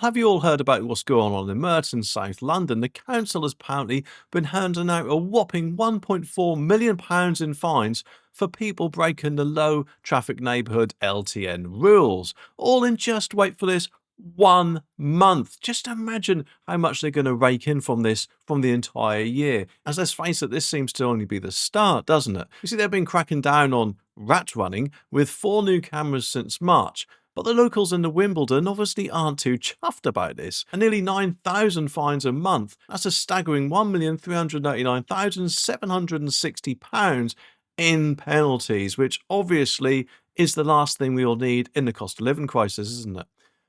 Have you all heard about what's going on in Merton, South London? The council has apparently been handing out a whopping £1.4 million in fines for people breaking the low traffic neighbourhood LTN rules, all in just, wait for this, 1 month. Just imagine how much they're going to rake in from this from the entire year. As let's face it, this seems to only be the start, doesn't it? You see, they've been cracking down on rat running with 4 new cameras since March. But the locals in the Wimbledon obviously aren't too chuffed about this. And nearly 9,000 fines a month. That's a staggering £1,389,760 in penalties, which obviously is the last thing we all need in the cost of living crisis, isn't it?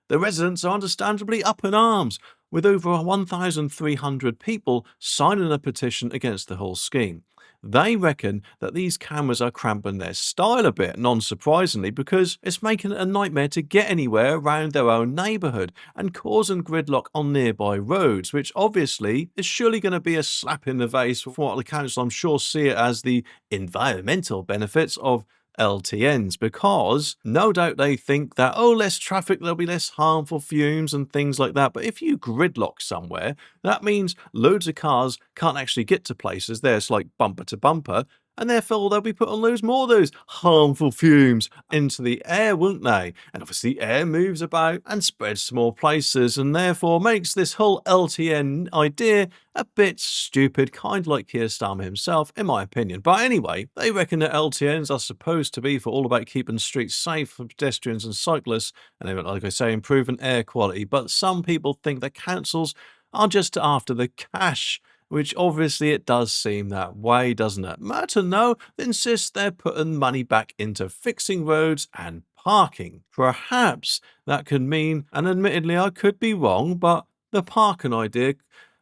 The residents are understandably up in arms, with over 1,300 people signing a petition against the whole scheme. They reckon that these cameras are cramping their style a bit, non-surprisingly, because it's making it a nightmare to get anywhere around their own neighbourhood and causing gridlock on nearby roads, which obviously is surely going to be a slap in the face for what the council, I'm sure, see it as the environmental benefits of LTNs, because no doubt they think that, oh, less traffic, there'll be less harmful fumes and things like that. But if you gridlock somewhere, that means loads of cars can't actually get to places. There's like bumper to bumper, and therefore they'll be putting loads more of those harmful fumes into the air, won't they? And obviously air moves about and spreads to more places, and therefore makes this whole LTN idea a bit stupid, kind of like Keir Starmer himself, in my opinion. But anyway, they reckon that LTNs are supposed to be for all about keeping streets safe for pedestrians and cyclists, and they, like I say, improving air quality. But some people think that councils are just after the cash, which obviously it does seem that way, doesn't it? Merton, though, insists they're putting money back into fixing roads and parking. Perhaps that could mean, and admittedly I could be wrong, but the parking idea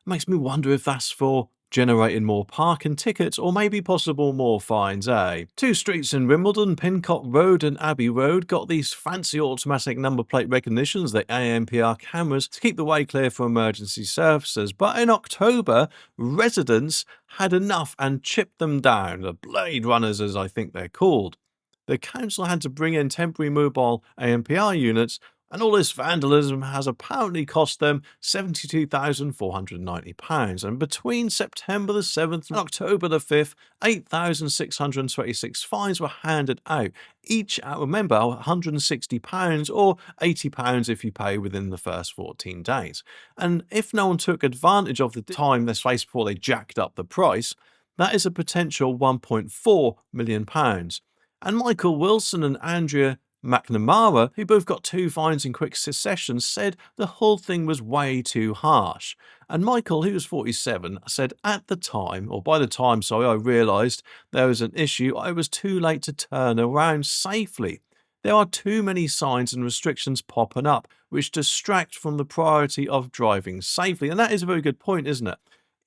makes me wonder if that's for generating more parking tickets or maybe possible more fines, eh? 2 streets in Wimbledon, Pincott Road and Abbey Road, got these fancy automatic number plate recognitions, the ANPR cameras, to keep the way clear for emergency services. But in October, residents had enough and chipped them down, the Blade Runners as I think they're called. The council had to bring in temporary mobile ANPR units, and all this vandalism has apparently cost them £72,490. And between September the 7th and October the 5th, 8,626 fines were handed out, each at, remember, £160 or £80 if you pay within the first 14 days. And if no one took advantage of the time, let's face, before they jacked up the price, that is a potential £1.4 million. And Michael Wilson and Andrea McNamara, who both got 2 fines in quick succession, said the whole thing was way too harsh. And Michael, who was 47, said at the time, or by the time, I realised there was an issue, I was too late to turn around safely. There are too many signs and restrictions popping up, which distract from the priority of driving safely. And that is a very good point, isn't it?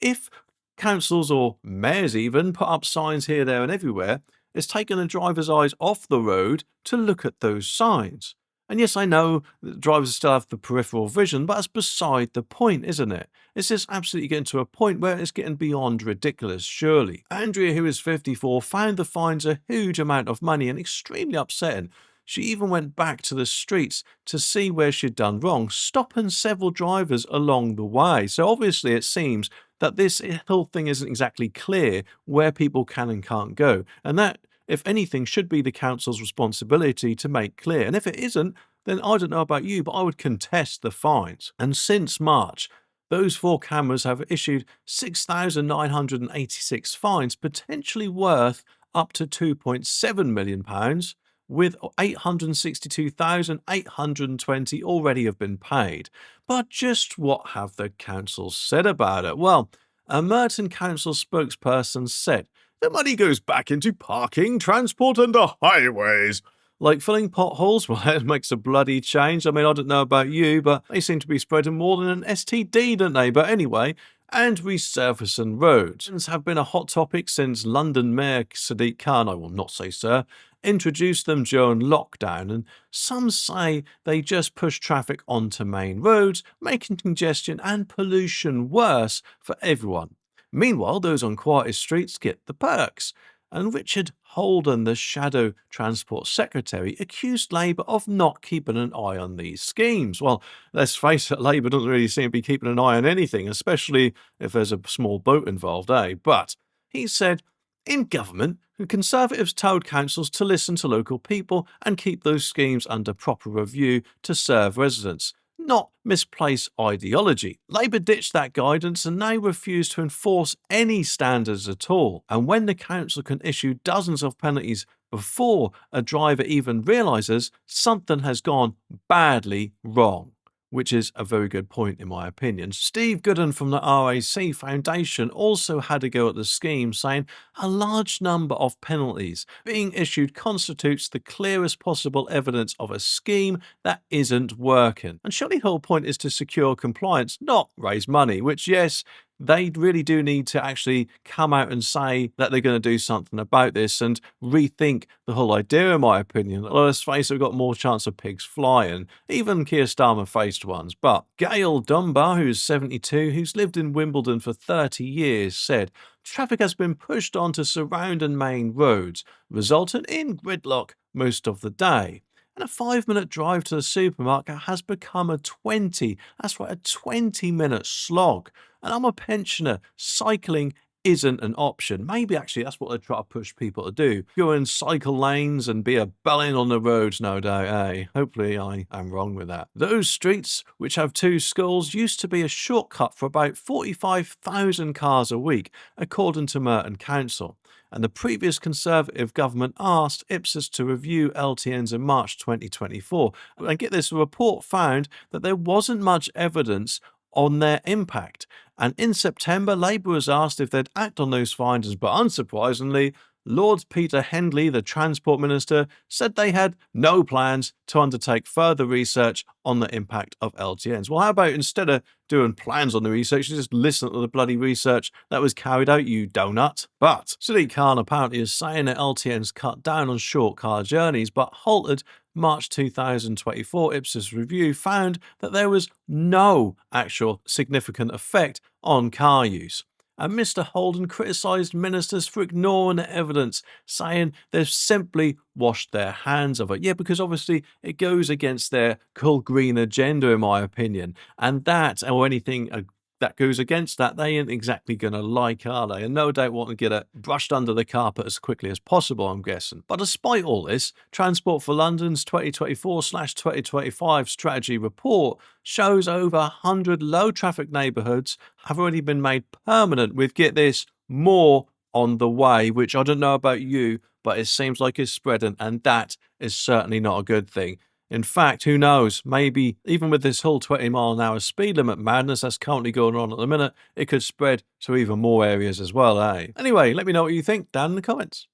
If councils or mayors even put up signs here, there and everywhere, it's taken the driver's eyes off the road to look at those signs. And yes, I know that drivers still have the peripheral vision, but that's beside the point, isn't it? It's just absolutely getting to a point where it's getting beyond ridiculous, surely. Andrea, who is 54, found the fines a huge amount of money and extremely upsetting. She even went back to the streets to see where she'd done wrong, stopping several drivers along the way. So obviously it seems that this whole thing isn't exactly clear where people can and can't go. And that, if anything, should be the council's responsibility to make clear. And if it isn't, then I don't know about you, but I would contest the fines. And since March, those 4 cameras have issued 6,986 fines, potentially worth up to £2.7 million, with 862,820 already have been paid. But just what have the council said about it? Well, a Merton Council spokesperson said, the money goes back into parking, transport and the highways. Like filling potholes? Well, that makes a bloody change. I mean, I don't know about you, but they seem to be spreading more than an STD, don't they? But anyway, and resurfacing roads have been a hot topic since London Mayor Sadiq Khan, I will not say sir, introduced them during lockdown, and some say they just push traffic onto main roads, making congestion and pollution worse for everyone. Meanwhile, those on quieter streets get the perks. and Richard Holden, the Shadow Transport Secretary, accused Labour of not keeping an eye on these schemes. Well, let's face it, Labour doesn't really seem to be keeping an eye on anything, especially if there's a small boat involved, eh? But he said, in government, the Conservatives told councils to listen to local people and keep those schemes under proper review to serve residents, not misplace ideology. Labour ditched that guidance and now refuse to enforce any standards at all. And when the council can issue dozens of penalties before a driver even realises something has gone badly wrong, which is a very good point in my opinion. Steve Gooden from the RAC Foundation also had a go at the scheme, saying a large number of penalties being issued constitutes the clearest possible evidence of a scheme that isn't working. And surely the whole point is to secure compliance, not raise money, which, yes, they really do need to actually come out and say that they're going to do something about this and rethink the whole idea, in my opinion. Well, let's face it, we've got more chance of pigs flying. Even Keir Starmer faced ones. But Gail Dunbar, who's 72, who's lived in Wimbledon for 30 years, said, traffic has been pushed onto surround and main roads, resulting in gridlock most of the day. And a 5-minute drive to the supermarket has become a 20. That's right, a 20-minute slog. And I'm a pensioner. Cycling isn't an option. Maybe actually that's what they try to push people to do. Go in cycle lanes and be a bellend on the roads, no doubt, eh? Hopefully I am wrong with that. Those streets, which have 2 schools, used to be a shortcut for about 45,000 cars a week, according to Merton Council. And the previous Conservative government asked Ipsos to review LTNs in March 2024. And get this, the report found that there wasn't much evidence on their impact. And in September, Labour was asked if they'd act on those findings, but unsurprisingly, Lord Peter Hendley, the Transport Minister, said they had no plans to undertake further research on the impact of LTNs. Well, how about instead of doing plans on the research, you just listen to the bloody research that was carried out, you donut? But Sadiq Khan apparently is saying that LTNs cut down on short car journeys, but halted March 2024 Ipsos review found that there was no actual significant effect on car use. And Mr. Holden criticised ministers for ignoring the evidence, saying they've simply washed their hands of it. Yeah, because obviously it goes against their cool green agenda, in my opinion. And that, or anything that goes against that, they ain't exactly going to like, are they? And no doubt want to get it brushed under the carpet as quickly as possible, I'm guessing. But despite all this, Transport for London's 2024/2025 strategy report shows over 100 low traffic neighbourhoods have already been made permanent with, get this, more on the way, which I don't know about you, but it seems like it's spreading, and that is certainly not a good thing. In fact, who knows, maybe even with this whole 20-mile-an-hour speed limit madness that's currently going on at the minute, it could spread to even more areas as well, eh? Anyway, let me know what you think down in the comments.